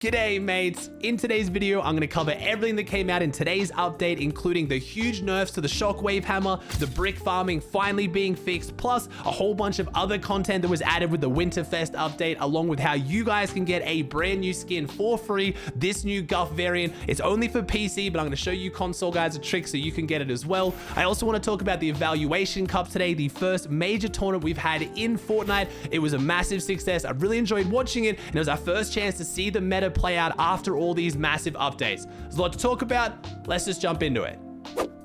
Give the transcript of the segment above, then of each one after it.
G'day mates, in today's video I'm going to cover everything that came out in today's update, including the huge nerfs to the Shockwave Hammer, the brick farming finally being fixed, plus a whole bunch of other content that was added with the WinterFest update, along with how you guys can get a brand new skin for free, this new Guff variant. It's only for PC, but I'm going to show you console guys a trick so you can get it as well. I also want to talk about the Evaluation Cup today, the first major tournament we've had in Fortnite. It was a massive success. I really enjoyed watching it, and it was our first chance to see the meta play out after all these massive updates. There's a lot to talk about. Let's just jump into it.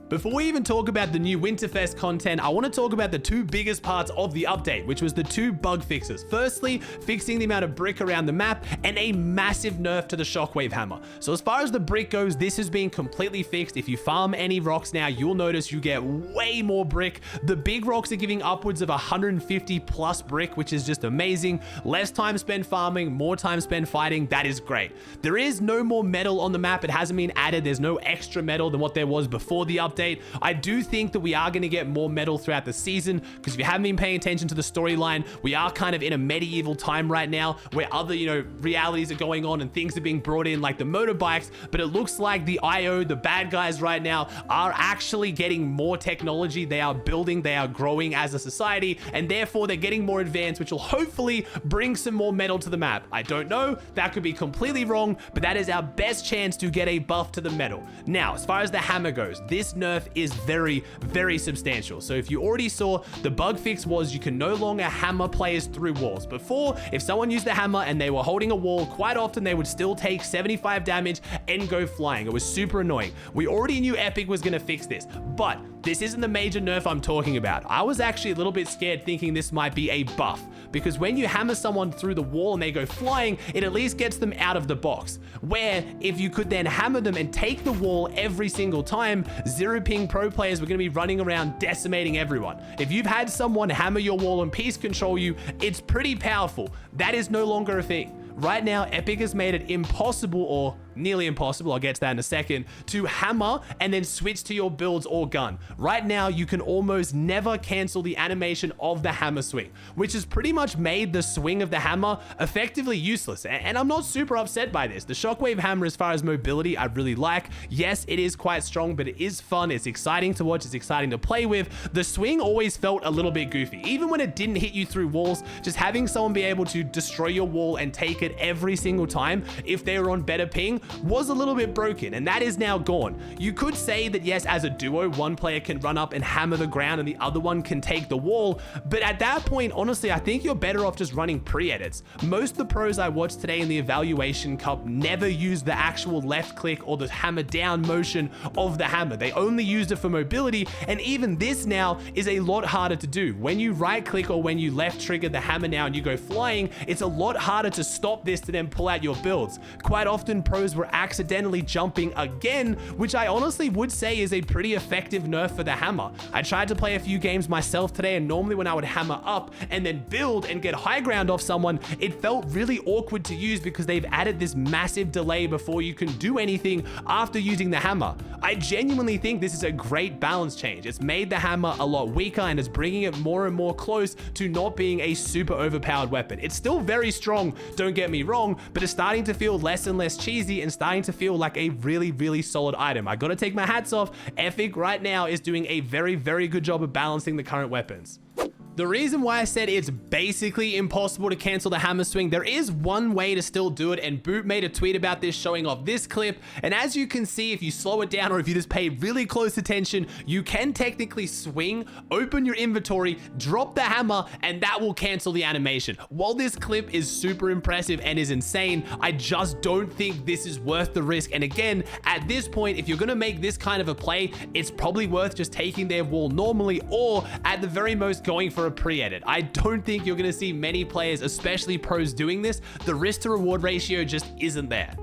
Before we even talk about the new WinterFest content, I want to talk about the two biggest parts of the update, which was the two bug fixes. Firstly, fixing the amount of brick around the map, and a massive nerf to the Shockwave Hammer. So as far as the brick goes, this has been completely fixed. If you farm any rocks now, you'll notice you get way more brick. The big rocks are giving upwards of 150 plus brick, which is just amazing. Less time spent farming, more time spent fighting. That is great. There is no more metal on the map. It hasn't been added. There's no extra metal than what there was before the update. I do think that we are going to get more metal throughout the season, because if you haven't been paying attention to the storyline, we are kind of in a medieval time right now where other, realities are going on and things are being brought in like the motorbikes, but it looks like the IO, the bad guys right now, are actually getting more technology. They are building, they are growing as a society, and therefore they're getting more advanced, which will hopefully bring some more metal to the map. I don't know, that could be completely wrong, but that is our best chance to get a buff to the metal. Now, as far as the hammer goes, this nerf is very, very substantial. So if you already saw, the bug fix was you can no longer hammer players through walls. Before, if someone used the hammer and they were holding a wall, quite often they would still take 75 damage and go flying. It was super annoying. We already knew Epic was going to fix this, but this isn't the major nerf I'm talking about. I was actually a little bit scared, thinking this might be a buff, because when you hammer someone through the wall and they go flying, it at least gets them out of the box. Where if you could then hammer them and take the wall every single time, zero ping pro players were going to be running around decimating everyone. If you've had someone hammer your wall and piece control you, it's pretty powerful. That is no longer a thing. Right now, Epic has made it impossible, or nearly impossible, I'll get to that in a second, to hammer and then switch to your builds or gun. Right now, you can almost never cancel the animation of the hammer swing, which has pretty much made the swing of the hammer effectively useless. And I'm not super upset by this. The Shockwave Hammer, as far as mobility, I really like. Yes, it is quite strong, but it is fun. It's exciting to watch. It's exciting to play with. The swing always felt a little bit goofy. Even when it didn't hit you through walls, just having someone be able to destroy your wall and take it every single time, if they were on better ping, was a little bit broken, and that is now gone. You could say that yes, as a duo, one player can run up and hammer the ground and the other one can take the wall, but at that point, honestly, I think you're better off just running pre-edits. Most of the pros I watched today in the Evaluation Cup never used the actual left click or the hammer down motion of the hammer. They only used it for mobility, and even this now is a lot harder to do. When you right click or when you left trigger the hammer now and you go flying, it's a lot harder to stop this to then pull out your builds. Quite often pros were accidentally jumping again, which I honestly would say is a pretty effective nerf for the hammer. I tried to play a few games myself today, and normally when I would hammer up and then build and get high ground off someone, it felt really awkward to use because they've added this massive delay before you can do anything after using the hammer. I genuinely think this is a great balance change. It's made the hammer a lot weaker and is bringing it more and more close to not being a super overpowered weapon. It's still very strong, don't get me wrong, but it's starting to feel less and less cheesy and starting to feel like a really, really solid item. I gotta take my hats off. Epic right now is doing a very, very good job of balancing the current weapons. The reason why I said it's basically impossible to cancel the hammer swing, there is one way to still do it, and Boot made a tweet about this showing off this clip, and as you can see, if you slow it down or if you just pay really close attention, you can technically swing, open your inventory, drop the hammer, and that will cancel the animation. While this clip is super impressive and is insane, I just don't think this is worth the risk, and again, at this point, if you're gonna make this kind of a play, it's probably worth just taking their wall normally, or at the very most going for a pre-edit. I don't think you're going to see many players, especially pros, doing this. The risk to reward ratio just isn't there.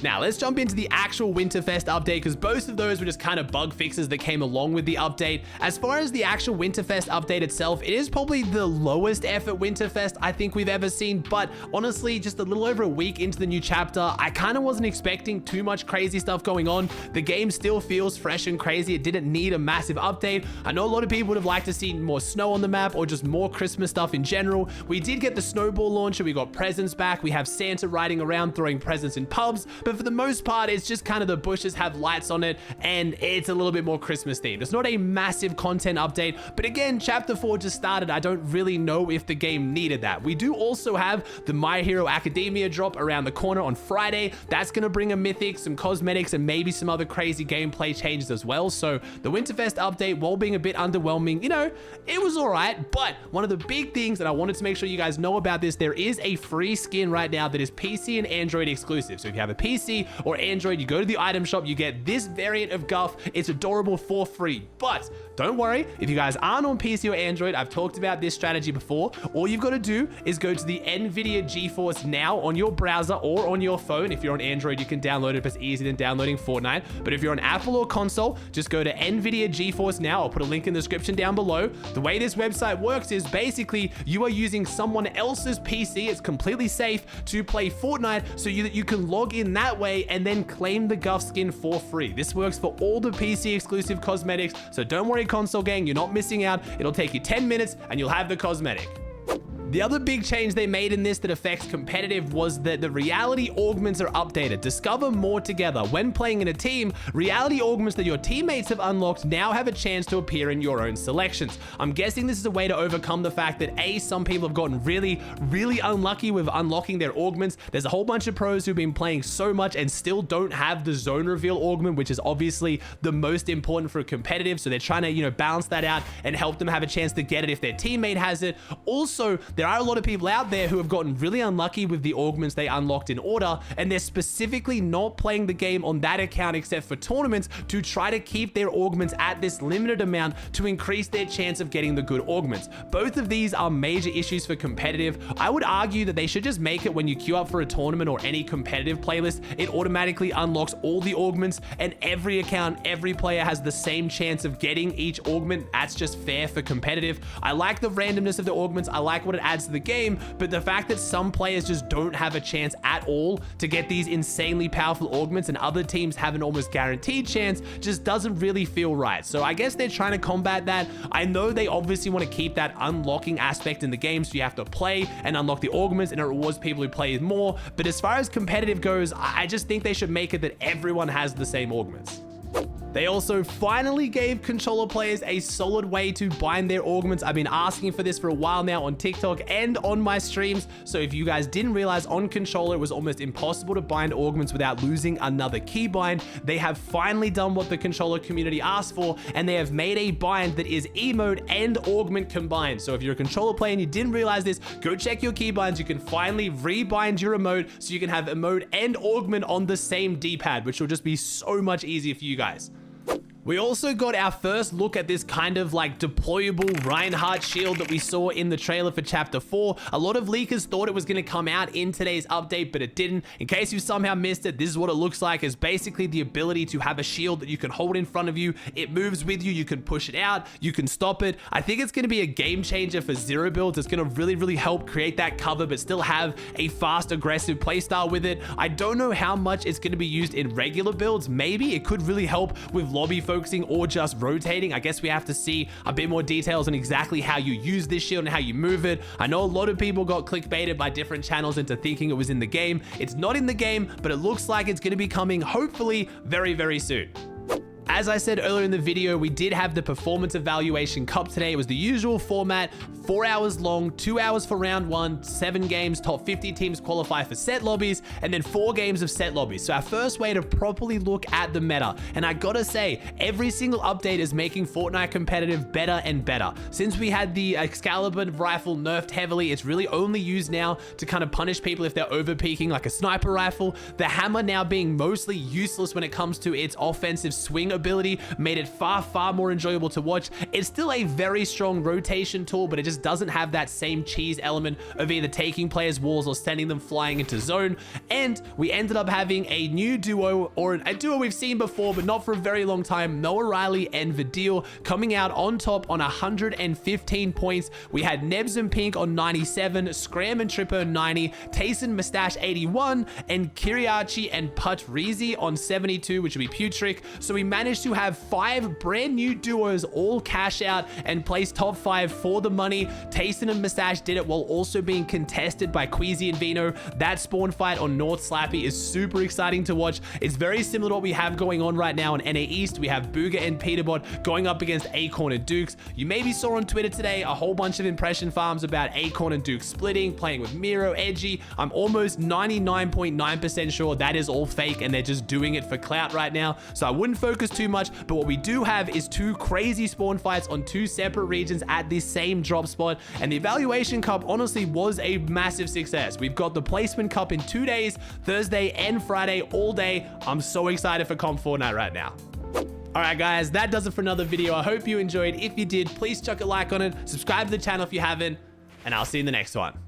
Now, let's jump into the actual Winterfest update, because both of those were just kind of bug fixes that came along with the update. As far as the actual Winterfest update itself, it is probably the lowest effort Winterfest I think we've ever seen, but honestly, just a little over a week into the new chapter, I kind of wasn't expecting too much crazy stuff going on. The game still feels fresh and crazy. It didn't need a massive update. I know a lot of people would have liked to see more snow on the map or just more Christmas stuff in general. We did get the Snowball Launcher, we got presents back, we have Santa riding around throwing presents in pubs, but for the most part, it's just kind of the bushes have lights on it and it's a little bit more Christmas themed. It's not a massive content update, but again, chapter 4 just started. I don't really know if the game needed that. We do also have the My Hero Academia drop around the corner on Friday. That's going to bring a mythic, some cosmetics, and maybe some other crazy gameplay changes as well. So the Winterfest update, while being a bit underwhelming, you know, it was all right. But one of the big things that I wanted to make sure you guys know about this, there is a free skin right now that is PC and Android exclusive. So if you have a PC or Android, you go to the item shop, you get this variant of Guff. It's adorable for free. But don't worry, if you guys aren't on PC or Android, I've talked about this strategy before. All you've got to do is go to the NVIDIA GeForce Now on your browser or on your phone. If you're on Android, you can download it, but it's easier than downloading Fortnite. But if you're on Apple or console, just go to NVIDIA GeForce Now. I'll put a link in the description down below. The way this website works is basically you are using someone else's PC. It's completely safe to play Fortnite, so you can log in that way and then claim the Guff skin for free. This works for all the PC exclusive cosmetics, so don't worry, console gang, you're not missing out. It'll take you 10 minutes and you'll have the cosmetic. The other big change they made in this that affects competitive was that the reality augments are updated. Discover more together. When playing in a team, reality augments that your teammates have unlocked now have a chance to appear in your own selections. I'm guessing this is a way to overcome the fact that some people have gotten really unlucky with unlocking their augments. There's a whole bunch of pros who've been playing so much and still don't have the zone reveal augment, which is obviously the most important for competitive. So they're trying to, you know, balance that out and help them have a chance to get it if their teammate has it. Also, there are a lot of people out there who have gotten really unlucky with the augments they unlocked in order, and they're specifically not playing the game on that account except for tournaments to try to keep their augments at this limited amount to increase their chance of getting the good augments. Both of these are major issues for competitive. I would argue that they should just make it when you queue up for a tournament or any competitive playlist, it automatically unlocks all the augments, and every account, every player has the same chance of getting each augment. That's just fair for competitive. I like the randomness of the augments. I like what it adds to the game, but the fact that some players just don't have a chance at all to get these insanely powerful augments and other teams have an almost guaranteed chance just doesn't really feel right. So I guess they're trying to combat that. I know they obviously want to keep that unlocking aspect in the game, so you have to play and unlock the augments and it rewards people who play more, but as far as competitive goes, I just think they should make it that everyone has the same augments. They also finally gave controller players a solid way to bind their augments. I've been asking for this for a while now on TikTok and on my streams. So if you guys didn't realize, on controller, it was almost impossible to bind augments without losing another keybind. They have finally done what the controller community asked for, and they have made a bind that is emote and augment combined. So if you're a controller player and you didn't realize this, go check your keybinds. You can finally rebind your emote so you can have emote and augment on the same D-pad, which will just be so much easier for you guys. We also got our first look at this kind of like deployable Reinhardt shield that we saw in the trailer for Chapter 4. A lot of leakers thought it was going to come out in today's update, but it didn't. In case you somehow missed it, this is what it looks like. It's basically the ability to have a shield that you can hold in front of you. It moves with you. You can push it out. You can stop it. I think it's going to be a game changer for zero builds. It's going to really help create that cover, but still have a fast, aggressive playstyle with it. I don't know how much it's going to be used in regular builds. Maybe it could really help with lobby focusing or just rotating. I guess we have to see a bit more details on exactly how you use this shield and how you move it. I know a lot of people got clickbaited by different channels into thinking it was in the game. It's not in the game, but it looks like it's going to be coming hopefully very soon. As I said earlier in the video, we did have the Performance Evaluation Cup today. It was the usual format, 4 hours long, 2 hours for round 1, 7 games, top 50 teams qualify for set lobbies, and then 4 games of set lobbies. So our first way to properly look at the meta. And I gotta say, every single update is making Fortnite competitive better and better. Since we had the Excalibur rifle nerfed heavily, it's really only used now to kind of punish people if they're over peaking, like a sniper rifle. The hammer now being mostly useless when it comes to its offensive swing ability made it far more enjoyable to watch. It's still a very strong rotation tool, but it just doesn't have that same cheese element of either taking players' walls or sending them flying into zone. And we ended up having a new duo, or a duo we've seen before, but not for a very long time, Noah Riley and Vidil, coming out on top on 115 points. We had Nebs and Pink on 97, Scram and Tripper 90, Tayson Mustache 81, and Kiriachi and Put Reezy on 72, which would be Putrick. So we managed to have 5 brand new duos all cash out and place top 5 for the money. Tayson and Mustache did it while also being contested by Queasy and Vino. That spawn fight on North Slappy is super exciting to watch. It's very similar to what we have going on right now in NA East. We have Booger and Peterbot going up against Acorn and Dukes. You maybe saw on Twitter today a whole bunch of impression farms about Acorn and Duke splitting, playing with Miro, Edgy. I'm almost 99.9% sure that is all fake and they're just doing it for clout right now. So I wouldn't focus too much, but what we do have is 2 crazy spawn fights on 2 separate regions at this same drop spot. And the Evaluation Cup honestly was a massive success. We've got the Placement Cup in 2 days, Thursday and Friday all day. I'm so excited for Comp Fortnite right now. Alright guys, that does it for another video. I hope you enjoyed. If you did, please chuck a like on it, subscribe to the channel if you haven't, and I'll see you in the next one.